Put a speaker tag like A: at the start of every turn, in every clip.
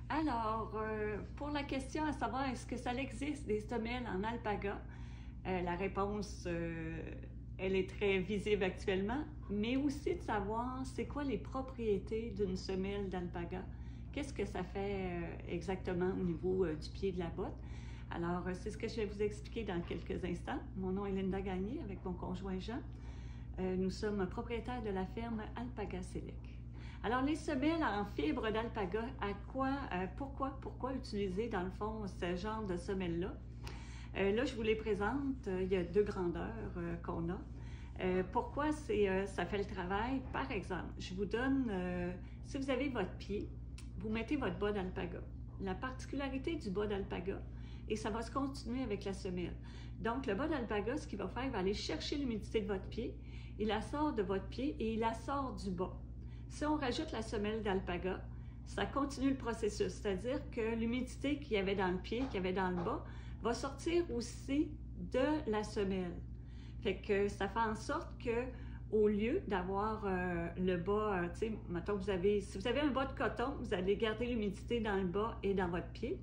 A: Alors, pour la question à savoir est-ce que ça existe des semelles en alpaga, la réponse, elle est très visible actuellement, mais aussi de savoir c'est quoi les propriétés d'une semelle d'alpaga. Qu'est-ce que ça fait exactement au niveau du pied de la botte? Alors, c'est ce que je vais vous expliquer dans quelques instants. Mon nom est Linda Gagné avec mon conjoint Jean. Nous sommes propriétaires de la ferme Alpaga Select. Alors, les semelles en fibre d'alpaga, pourquoi utiliser dans le fond ce genre de semelles-là? Là, je vous les présente. Il y a deux grandeurs qu'on a. Pourquoi ça fait le travail? Par exemple, je vous donne, si vous avez votre pied, vous mettez votre bas d'alpaga. La particularité du bas d'alpaga, et ça va se continuer avec la semelle. Donc, le bas d'alpaga, ce qu'il va faire, il va aller chercher l'humidité de votre pied, il la sort de votre pied et il la sort du bas. Si on rajoute la semelle d'alpaga, ça continue le processus, c'est-à-dire que l'humidité qu'il y avait dans le pied, qu'il y avait dans le bas, va sortir aussi de la semelle. Fait que ça fait en sorte que, au lieu d'avoir le bas, tu sais, mettons si vous avez un bas de coton, vous allez garder l'humidité dans le bas et dans votre pied.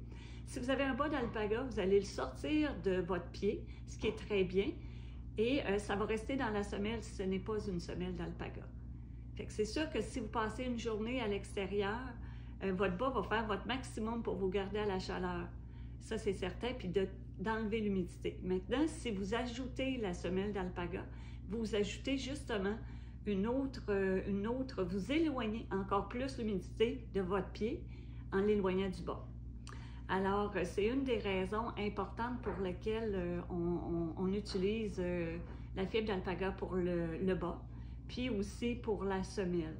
A: Si vous avez un bas d'alpaga, vous allez le sortir de votre pied, ce qui est très bien, et ça va rester dans la semelle si ce n'est pas une semelle d'alpaga. Fait que c'est sûr que si vous passez une journée à l'extérieur, votre bas va faire votre maximum pour vous garder à la chaleur. Ça, c'est certain, puis d'enlever l'humidité. Maintenant, si vous ajoutez la semelle d'alpaga, vous ajoutez justement vous éloignez encore plus l'humidité de votre pied en l'éloignant du bas. Alors, c'est une des raisons importantes pour lesquelles on utilise la fibre d'alpaga pour le bas, puis aussi pour la semelle.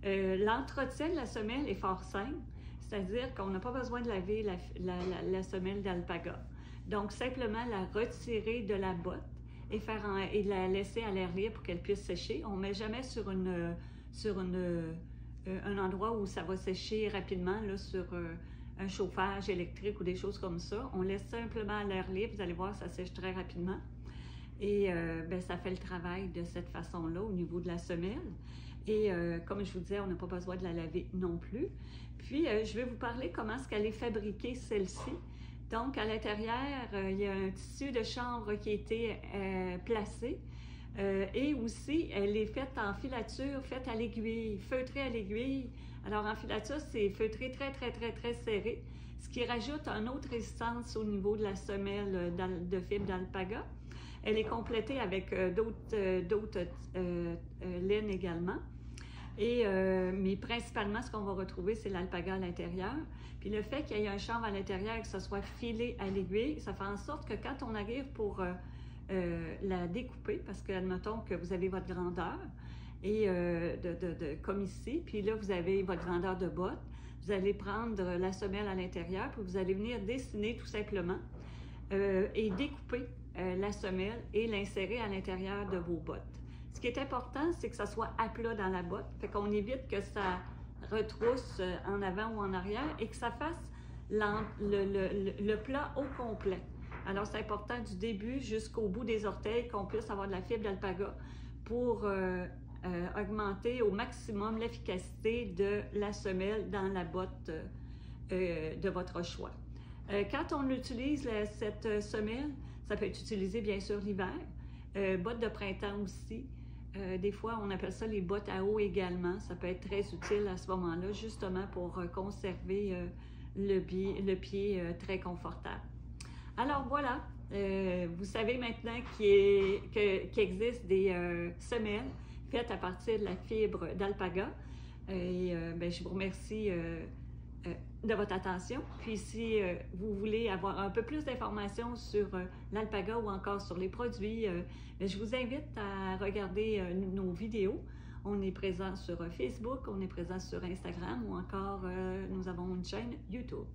A: L'entretien de la semelle est fort simple, c'est-à-dire qu'on n'a pas besoin de laver la semelle d'alpaga. Donc, simplement la retirer de la botte et la laisser à l'air libre pour qu'elle puisse sécher. On ne met jamais sur un endroit où ça va sécher rapidement, là, sur un chauffage électrique ou des choses comme ça. On laisse simplement à l'air libre, vous allez voir, ça sèche très rapidement. Et ça fait le travail de cette façon-là au niveau de la semelle. Et comme je vous disais, on n'a pas besoin de la laver non plus. Puis, je vais vous parler comment est-ce qu'elle est fabriquée, celle-ci. Donc, à l'intérieur, il y a un tissu de chanvre qui a été placé. Et aussi, elle est faite en filature, faite à l'aiguille, feutrée à l'aiguille. Alors, en filature, c'est feutré très, très, très, très serré, ce qui rajoute une autre résistance au niveau de la semelle de fibre d'alpaga. Elle est complétée avec d'autres laines également. Mais principalement, ce qu'on va retrouver, c'est l'alpaga à l'intérieur. Puis le fait qu'il y ait un chanvre à l'intérieur et que ce soit filé à l'aiguille, ça fait en sorte que quand on arrive pour la découper, parce que, admettons que vous avez votre grandeur, et comme ici, puis là, vous avez votre grandeur de botte, vous allez prendre la semelle à l'intérieur, puis vous allez venir dessiner tout simplement et découper la semelle et l'insérer à l'intérieur de vos bottes. Ce qui est important, c'est que ça soit à plat dans la botte, fait qu'on évite que ça retrousse en avant ou en arrière et que ça fasse le plat au complet. Alors, c'est important du début jusqu'au bout des orteils qu'on puisse avoir de la fibre d'alpaga pour augmenter au maximum l'efficacité de la semelle dans la botte de votre choix. Quand on utilise cette semelle, ça peut être utilisé bien sûr l'hiver, bottes de printemps aussi. Des fois, on appelle ça les bottes à eau également. Ça peut être très utile à ce moment-là, justement pour conserver le pied très confortable. Alors voilà, vous savez maintenant qu'il existe des semelles faites à partir de la fibre d'alpaga. Et je vous remercie de votre attention. Puis si vous voulez avoir un peu plus d'informations sur l'alpaga ou encore sur les produits, je vous invite à regarder nos vidéos. On est présent sur Facebook, on est présent sur Instagram ou encore nous avons une chaîne YouTube.